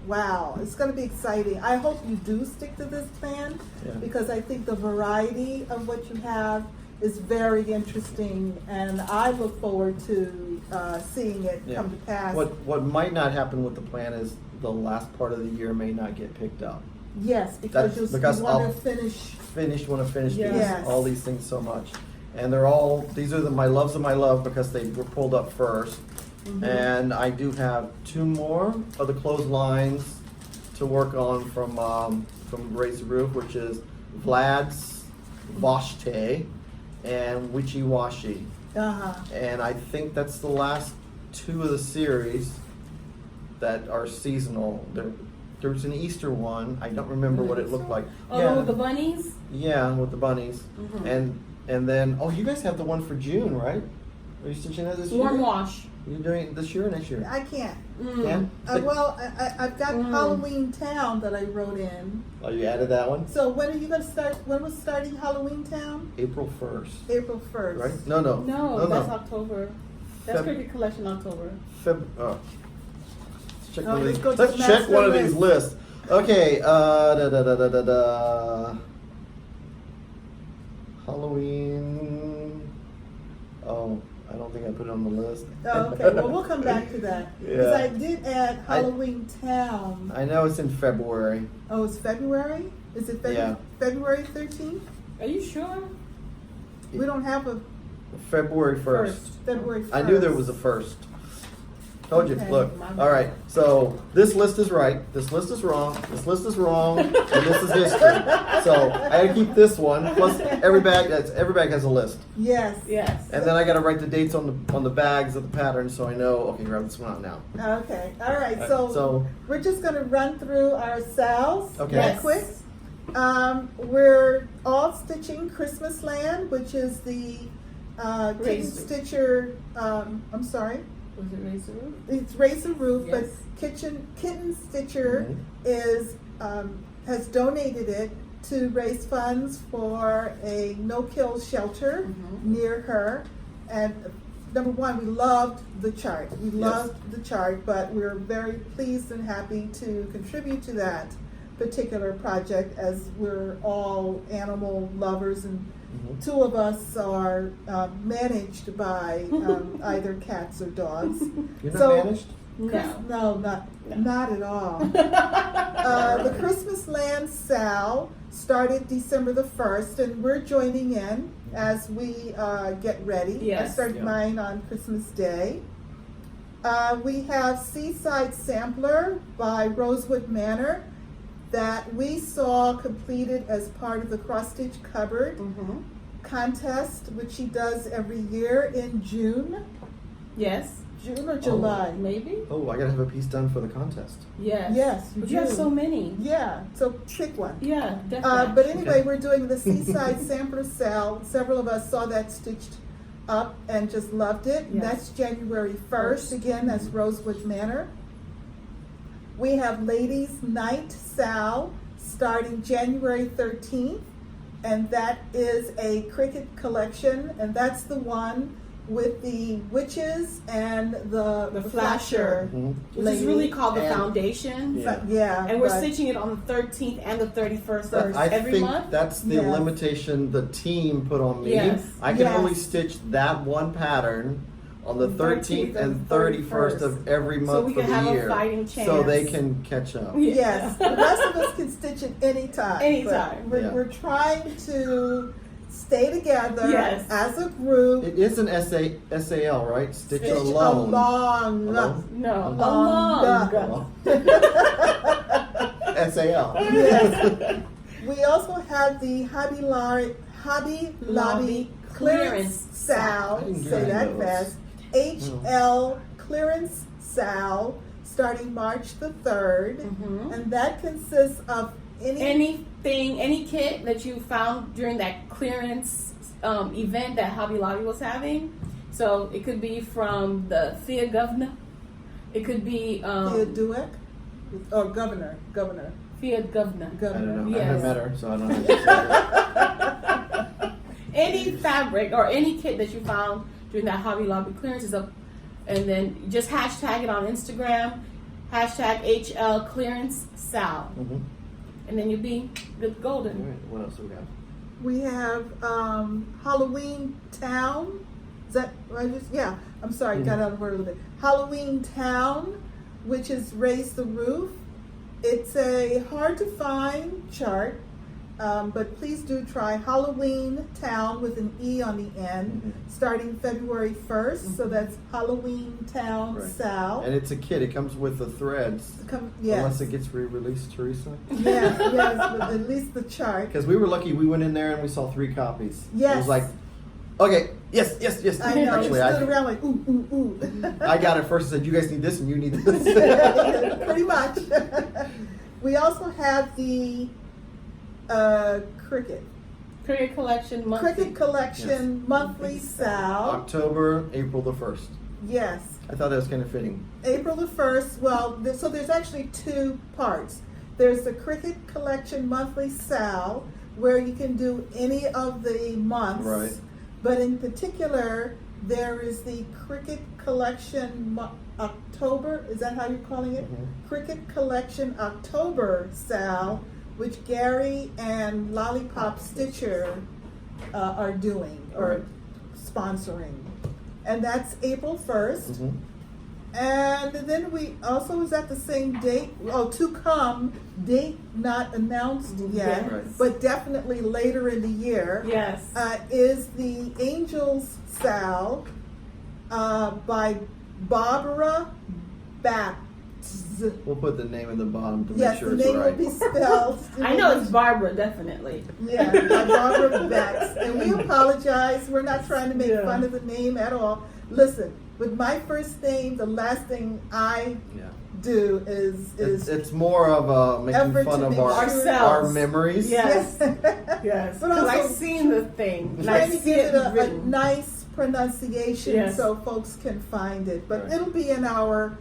wow, it's going to be exciting. I hope you do stick to this plan, Yeah. because I think the variety of what you have is very interesting, and I look forward to seeing it Yeah. come to pass. What might not happen with the plan is the last part of the year may not get picked up. Yes, because That's you because want I'll to finish. Want to finish Yes. all these things so much, and these are my loves of my love, because they were pulled up first. Mhm. And I do have 2 more of the clotheslines to work on from Raise the Roof, which is Vlad's Voshte and Witchy Washi. Uh-huh. And I think that's the last 2 of the series that are seasonal. There's an Easter one. I don't remember what it looked like. Oh, with the bunnies? Yeah, with the bunnies. Mhm. And then, oh, you guys have the one for June, right? Are you stitching that this year? Warm wash. Are you doing it this year or next year? I can't. Can't? Well, I've got Halloween Town that I wrote in. Oh, you added that one? So when are you going to start? When was starting Halloween Town? April 1st. April 1st. Right? No. No, that's October. That's Feb- Cricket Collection October. Let's check one of let's these. go to Let's the check master one of these list. lists. Okay, Halloween. Oh, I don't think I put it on the list. Oh, okay. Well, we'll come back to that. Because Yeah. I did add Halloween Town. I know it's in February. Oh, it's February? Is it Yeah. February 13th? Are you sure? We don't have a February 1st. February 1st. I knew there was a first. Told you. Okay. Look. All right. So this list is right. This list is wrong. This list is wrong. And this is history. So I had to keep this one. Plus every bag has a list. Yes. Yes. And then I got to write the dates on the bags of the pattern, so I know. Okay, grab this one out now. Okay. All right. So, So we're just going to run through our SALs Okay. right Yes. quick. We're all stitching Christmasland, which is the Kitten Razor. Stitcher. I'm sorry. Was it Razor Roof? It's Razor Roof, Yes. but Kitten Stitcher Mhm. is has donated it to raise funds for a no-kill shelter near her. And number one, we loved the chart. We loved the chart, but we're very pleased and happy to contribute to that particular project, as we're all animal lovers, and two of us are managed by either cats or dogs. You're not So- managed? No. Not at all. The ChristmaslandSAL started December the 1st, and we're joining in as we get ready. Yes. I started Yeah. mine on Christmas Day. We have Seaside Sampler by Rosewood Manor that we saw completed as part of the cross-stitch cupboard contest, which she does every year in June. Yes. June or July? Maybe. Oh, I gotta have a piece done for the contest. Yes. Yes, But you have do. so many. Yeah, so pick one. Yeah, definitely. But anyway, we're doing the SeasideSamplerSAL. Several of us saw that stitched up and just loved it. And Yes. that's January 1st. Again, that's Rosewood Manor. We have LadiesNightSAL starting January 13th. And that is a Cricut collection. And that's the one with the witches and the flasher. Mhm. Which is really called the And- foundation. Yeah. Yeah. And we're but- stitching it on the 13th and the 31st I every think month. that's the Yes. limitation the team put on me. Yes. I can only Yes. stitch that one pattern on the 13th and 31st of every So month we for can the have a year, fighting so they chance. can catch up. Yes, the rest of us can stitch it anytime. Anytime. But Yeah. we're trying to stay together Yes. as a group. It is an SAL, right? Stitch Stitch alone. along. Alone? No. Along. Along. SAL. Yes. We also have the Hobby Lobby Lobby Clearance I SAL. didn't get Say any that of those. fast. HLClearanceSAL starting March the 3rd. And that consists of Any kit that you found during that clearance event that Hobby Lobby was having. So it could be from the Thea Governor. It could be Dueck or Governor. Thea Governor. I don't know. I Yes. haven't met her, so I don't know. Any fabric or any kit that you found during that Hobby Lobby clearance is up, and then just hashtag it on Instagram, hashtag HLClearanceSAL, Mhm. and then you'll be good All golden. right, what else do we have? We have Halloween Town. Is that I'm sorry, got out of word a little bit. Halloween Town, which is Raise the Roof. It's a hard to find chart, but please do try Halloween Town with an E on the end, starting February 1st. So that's Halloween Town Right. SAL. And it's a kit. It comes with the threads. Yes. Unless it gets re-released, Teresa. Yes, but at least the chart. Because we were lucky. We went in there and we saw 3 copies. It Yes. was like, okay, yes. I know. Actually, You stood around like ooh, ooh, ooh. I got it first and said, you guys need this and you need this. Pretty much. We also have the Cricut Cricut Collection monthly. Cricut Collection Monthly SAL. October, April the 1st. Yes. I thought that was kind of fitting. April the 1st. Well, so there's actually two parts. There's the Cricut Collection Monthly SAL, where you can do any of the months. Right. But in particular, there is the Cricut Collection October. Is that how you're calling it? Mm-hmm. Cricut Collection October SAL, which Gary and Lollipop Stitcher are doing or sponsoring. And that's April 1st. Mm-hmm. And then we also is at the same date, to come, date not announced yet, Right. but definitely later in the year. Yes. Is the Angels SAL by Barbara Batts. We'll put the name in the bottom to make Yes, sure the it's name right. will be spelled. I know it's Barbara, definitely. Yeah, by Barbara Batts. And we apologize. We're not trying to make fun of the name at all. Listen, with my first name, the last thing I do is It's more of making effort fun to of make our ourselves. memories. Yes. yes. Yes. But Because also I've seen the thing. And trying I to see give it a written. nice pronunciation Yes. so folks can find it. But Right. it'll be in our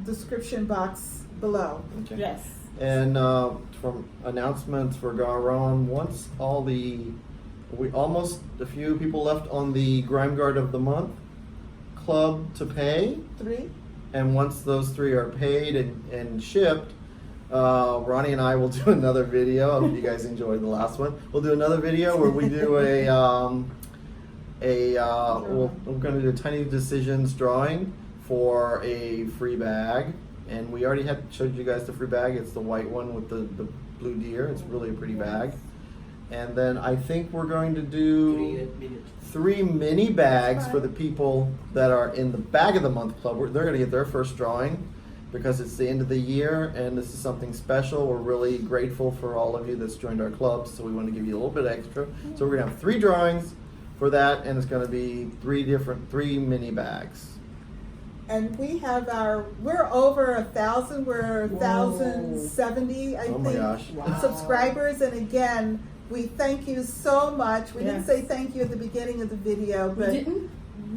description box below. Okay. Yes. And from announcements for Garon, once a few people left on the Grime Guard of the Month club to pay. 3. And once those 3 are paid and shipped, Ronnie and I will do another video. I hope you guys enjoyed the last one. We'll do another video where we do we're going to do a Tiny Decisions drawing for a free bag. And we already showed you guys the free bag. It's the white one with the blue deer. It's really a pretty bag. And then I think we're going to do 3 mini bags for the people that are in the Bag of the Month Club. They're going to get their first drawing because it's the end of the year and this is something special. We're really grateful for all of you that's joined our club, so we want to give you a little bit extra. So we're going to have 3 drawings for that, and it's going to be 3 mini bags. And we have we're over 1,000. We're 1,070, I Oh think, my gosh. subscribers. And again, we thank you so much. We didn't say thank you at the beginning of the video, but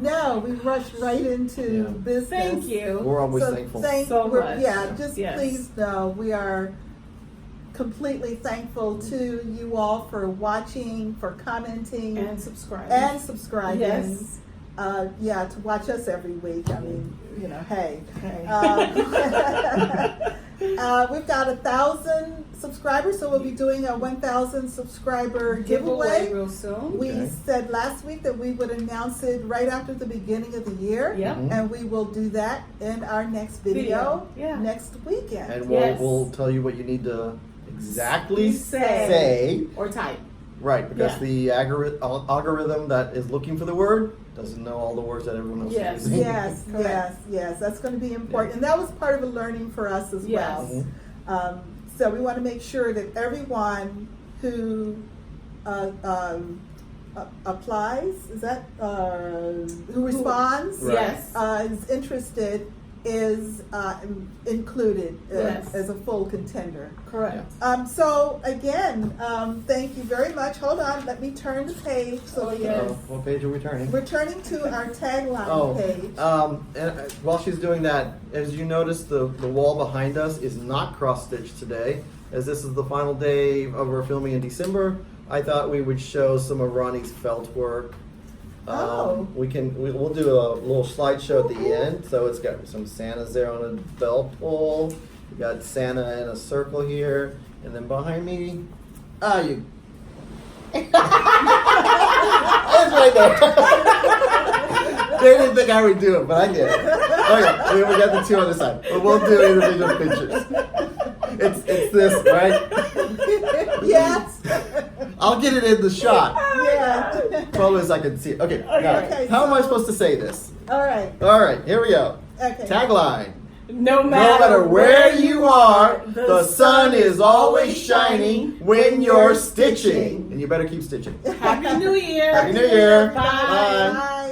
no, we rushed right into business. Thank you. We're always thankful. So much. Yeah, just please know we are completely thankful to you all for watching, for commenting, And subscribing. Yes. To watch us every week. I mean, hey. We've got 1,000 subscribers, so we'll be doing a 1,000 subscriber giveaway real soon. We said last week that we would announce it right after the beginning of the year. Yep. And we will do that in our next video next weekend. And we'll tell you what you need to exactly say. Or type. Right, because the algorithm that is looking for the word doesn't know all the words that everyone else is using. Yes. That's going to be important. And that was part of a learning for us as well. So we want to make sure that everyone who applies, who responds, is interested, is included as a full contender. Correct. So again, thank you very much. Hold on, let me turn the page. What page are we turning? We're turning to our tagline page. And while she's doing that, as you notice, the wall behind us is not cross-stitched today. As this is the final day of our filming in December, I thought we would show some of Ronnie's felt work. We'll do a little slideshow at the end. So it's got some Santas there on a belt pull. We got Santa in a circle here, and then behind me, it's right there. They didn't think I would do it, but I did. Okay, we got the 2 on the side, but we'll do individual pictures. It's this, right? Yes. I'll get it in the shot. Yeah. Probably as I can see it. Okay. Now, how am I supposed to say this? All right. All right. Here we go. Okay. Tagline. No matter where you are, the sun is always shining when you're stitching. And you better keep stitching. Happy New Year. Happy New Year. Bye. Bye.